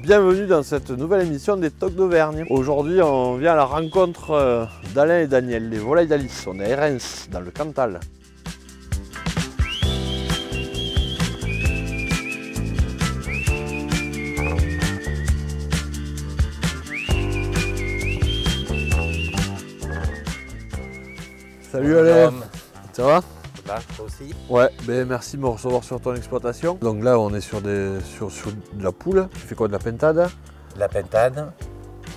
Bienvenue dans cette nouvelle émission des Tocs d'Auvergne. Aujourd'hui, on vient à la rencontre d'Alain et Daniel, les volailles d'Alice. On est à Reims, dans le Cantal. Salut Alain, ça va? Là, toi aussi. Ouais, ben merci de me recevoir sur ton exploitation. Donc là, on est sur de la poule. Tu fais quoi, de la pentade? De la pentade,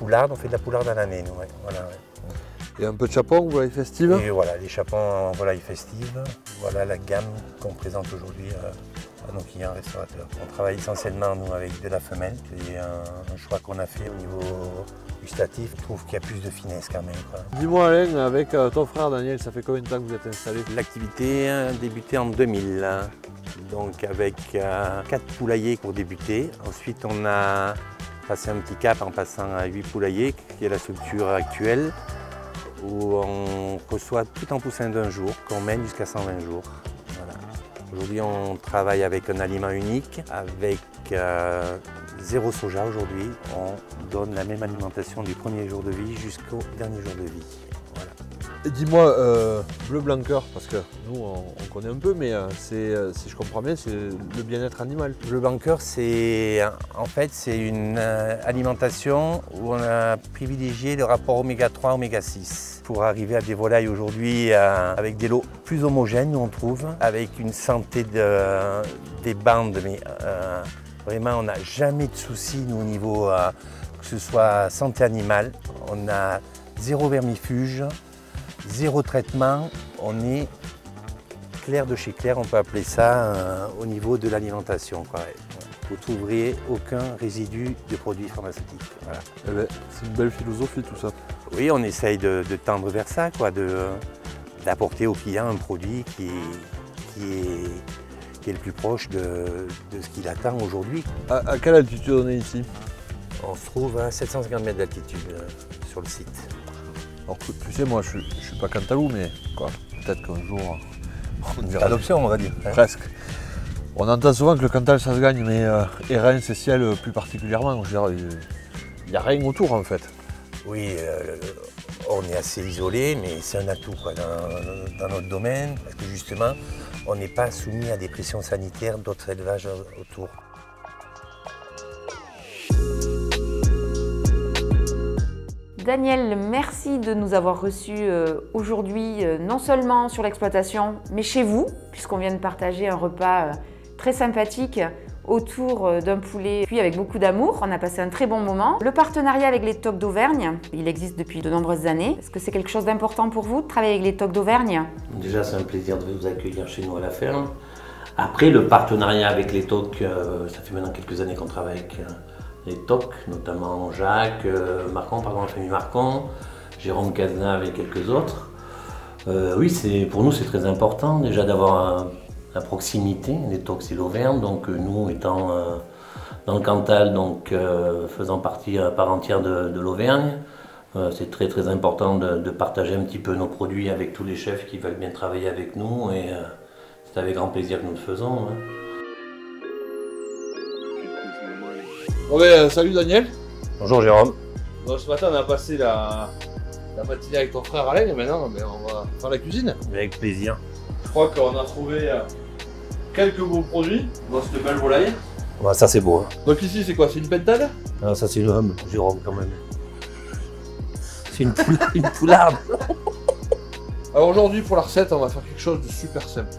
poularde, on fait de la poularde à l'année, nous. Ouais. Voilà, ouais. Et un peu de chapon, volaille festive? Et voilà, les chapons en volaille festive. Voilà la gamme qu'on présente aujourd'hui à nos clients restaurateurs. On travaille essentiellement, nous, avec de la femelle. C'est un choix qu'on a fait au niveau gustatif. Je trouve qu'il y a plus de finesse quand même. Dis-moi Alain, avec ton frère Daniel, ça fait combien de temps que vous êtes installé? L'activité a débuté en 2000, donc avec 4 poulaillers pour débuter. Ensuite, on a passé un petit cap en passant à 8 poulaillers, qui est la structure actuelle, où on reçoit tout en poussin d'un jour, qu'on mène jusqu'à 120 jours. Voilà. Aujourd'hui, on travaille avec un aliment unique, avec zéro soja aujourd'hui. On donne la même alimentation du premier jour de vie jusqu'au dernier jour de vie. Voilà. Dis-moi, bleu blanc cœur, parce que nous on connaît un peu, mais si je comprends bien, c'est le bien-être animal. Le blanc cœur, c'est en fait c'est une alimentation où on a privilégié le rapport oméga 3, oméga 6 pour arriver à des volailles aujourd'hui avec des lots plus homogènes, on trouve, avec une santé des bandes, mais vraiment on n'a jamais de soucis nous, au niveau que ce soit santé animale. On a zéro vermifuge. Zéro traitement, on est clair de chez clair, on peut appeler ça au niveau de l'alimentation. Vous ne trouverez aucun résidu de produits pharmaceutiques. Voilà. Eh ben, c'est une belle philosophie tout ça. Oui, on essaye de tendre vers ça, d'apporter au client un produit qui est le plus proche de ce qu'il attend aujourd'hui. À quelle altitude on est ici? On se trouve à 750 mètres d'altitude sur le site. Alors, tu sais, moi je suis pas cantalou, mais peut-être qu'un jour on verra. Adoption, on va dire. Presque. On entend souvent que le Cantal ça se gagne, mais Reims et Ciel plus particulièrement, je veux dire, il n'y a rien autour en fait. Oui, on est assez isolé, mais c'est un atout dans notre domaine, parce que justement, on n'est pas soumis à des pressions sanitaires d'autres élevages autour. Daniel, merci de nous avoir reçus aujourd'hui, non seulement sur l'exploitation, mais chez vous, puisqu'on vient de partager un repas très sympathique autour d'un poulet cuit avec beaucoup d'amour. On a passé un très bon moment. Le partenariat avec les Tocs d'Auvergne, il existe depuis de nombreuses années. Est-ce que c'est quelque chose d'important pour vous de travailler avec les Tocs d'Auvergne? Déjà, c'est un plaisir de vous accueillir chez nous à la ferme. Après, le partenariat avec les Tocs, ça fait maintenant quelques années qu'on travaille avec les Tocs, notamment Jacques, Marcon, pardon, la famille Marcon, Jérôme Cazenave et quelques autres. Oui, pour nous c'est très important déjà d'avoir la proximité. Les Tocs c'est l'Auvergne, donc nous étant dans le Cantal, donc faisant partie à part entière de l'Auvergne, c'est très très important de partager un petit peu nos produits avec tous les chefs qui veulent bien travailler avec nous et c'est avec grand plaisir que nous le faisons. Hein. Bon ben, salut Daniel. Bonjour Jérôme. Bon, ce matin on a passé la matinée avec ton frère Alain et maintenant on va faire la cuisine. Avec plaisir. Je crois qu'on a trouvé quelques beaux produits dans cette belle volaille. Ouais, ça c'est beau. Hein. Donc ici c'est quoi? C'est une pentade? Ah, ça c'est une Jérôme quand même. C'est une poularde. Alors aujourd'hui pour la recette on va faire quelque chose de super simple.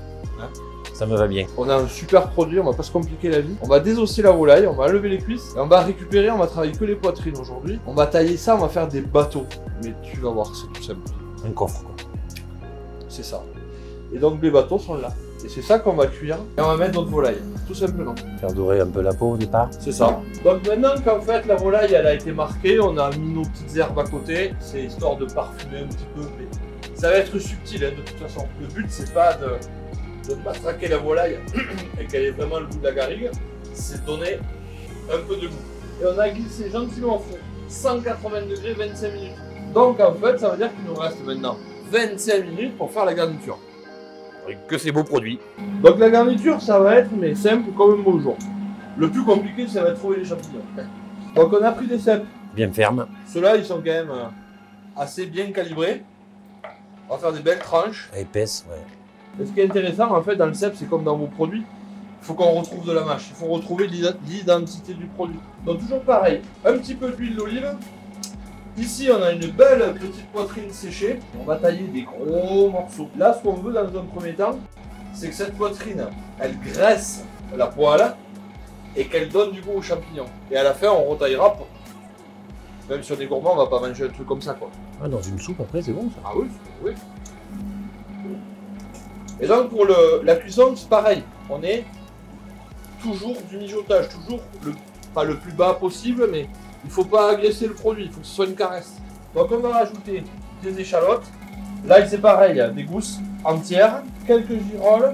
Ça me va bien. On a un super produit, on va pas se compliquer la vie. On va désosser la volaille, on va enlever les cuisses et on va récupérer, on va travailler que les poitrines aujourd'hui. On va tailler ça, on va faire des bateaux. Mais tu vas voir, c'est tout simple. Un coffre quoi. C'est ça. Et donc les bateaux sont là. Et c'est ça qu'on va cuire et on va mettre notre volaille, tout simplement. Faire dorer un peu la peau au départ. C'est ça. Donc maintenant qu'en fait la volaille elle a été marquée, on a mis nos petites herbes à côté. C'est histoire de parfumer un petit peu. Mais ça va être subtil de toute façon. Le but c'est pas de matraquer la volaille et qu'elle ait vraiment le goût de la garrigue, c'est de donner un peu de goût. Et on a glissé gentiment au four, 180 degrés, 25 minutes. Donc en fait, ça veut dire qu'il nous reste maintenant 25 minutes pour faire la garniture. Avec que ces beaux produits. Donc la garniture, ça va être mais simple comme un beau jour. Le plus compliqué, ça va être trouver les champignons. Donc on a pris des cèpes. Bien ferme. Ceux-là, ils sont quand même assez bien calibrés. On va faire des belles tranches. Épaisse, ouais. Et ce qui est intéressant, en fait, dans le cèpe, c'est comme dans vos produits, il faut qu'on retrouve de la mâche. Il faut retrouver l'identité du produit. Donc toujours pareil, un petit peu d'huile d'olive. Ici, on a une belle petite poitrine séchée. On va tailler des gros morceaux. Là, ce qu'on veut dans un premier temps, c'est que cette poitrine, elle graisse la poêle et qu'elle donne du goût aux champignons. Et à la fin, on retaillera. Même si on est gourmand, on va pas manger un truc comme ça, quoi. Ah, dans une soupe, après, c'est bon, ça. Ah oui, oui. Et donc pour la cuisson, c'est pareil. On est toujours du mijotage, toujours pas le plus bas possible, mais il faut pas agresser le produit, il faut que ce soit une caresse. Donc on va rajouter des échalotes. Là c'est pareil, des gousses entières, quelques girolles.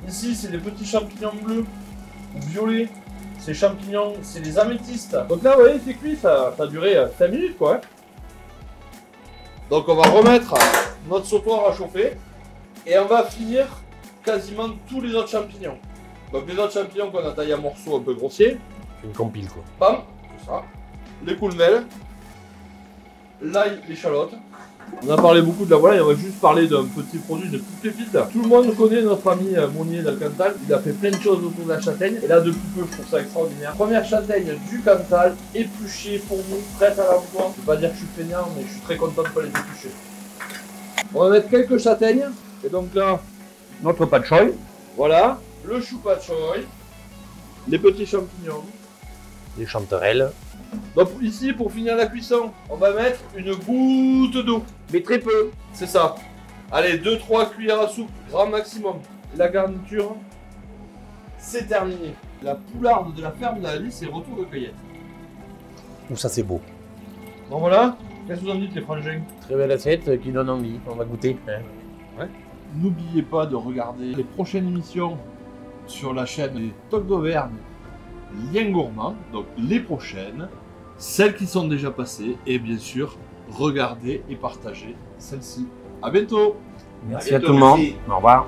Ici c'est des petits champignons bleus ou violets. Ces champignons, c'est les améthystes. Donc là vous voyez c'est cuit, ça a duré 5 minutes quoi. Donc on va remettre notre sautoir à chauffer. Et on va finir quasiment tous les autres champignons. Donc les autres champignons qu'on a taillés en morceaux un peu grossiers. Une compile, quoi. Bam, tout ça. Les coulmelles. L'ail, l'échalote. On a parlé beaucoup de la volaille, on va juste parler d'un petit produit de toute pépite. Tout le monde connaît notre ami Monnier dans le Cantal. Il a fait plein de choses autour de la châtaigne. Et là, depuis peu, je trouve ça extraordinaire. Première châtaigne du Cantal, épluchée pour nous, prête à l'emploi. Je ne vais pas dire que je suis fainéant, mais je suis très content de pas les éplucher. On va mettre quelques châtaignes. Et donc là, notre pat choy, voilà, le chou pat choy, les petits champignons. Les chanterelles. Donc ici, pour finir la cuisson, on va mettre une goutte d'eau, mais très peu, c'est ça. Allez, 2-3 cuillères à soupe, grand maximum. La garniture, c'est terminé. La poularde de la ferme d'Alice, c'est retour de cueillette. Ouh, ça c'est beau. Bon voilà, qu'est-ce que vous en dites les frangins? Très belle assiette qui donne envie. On va goûter. Hein. Ouais. N'oubliez pas de regarder les prochaines émissions sur la chaîne des Tocs d'Auvergne, Liens Gourmands, donc les prochaines, celles qui sont déjà passées, et bien sûr, regardez et partagez celles-ci. À bientôt. Merci à tout le monde. Au revoir.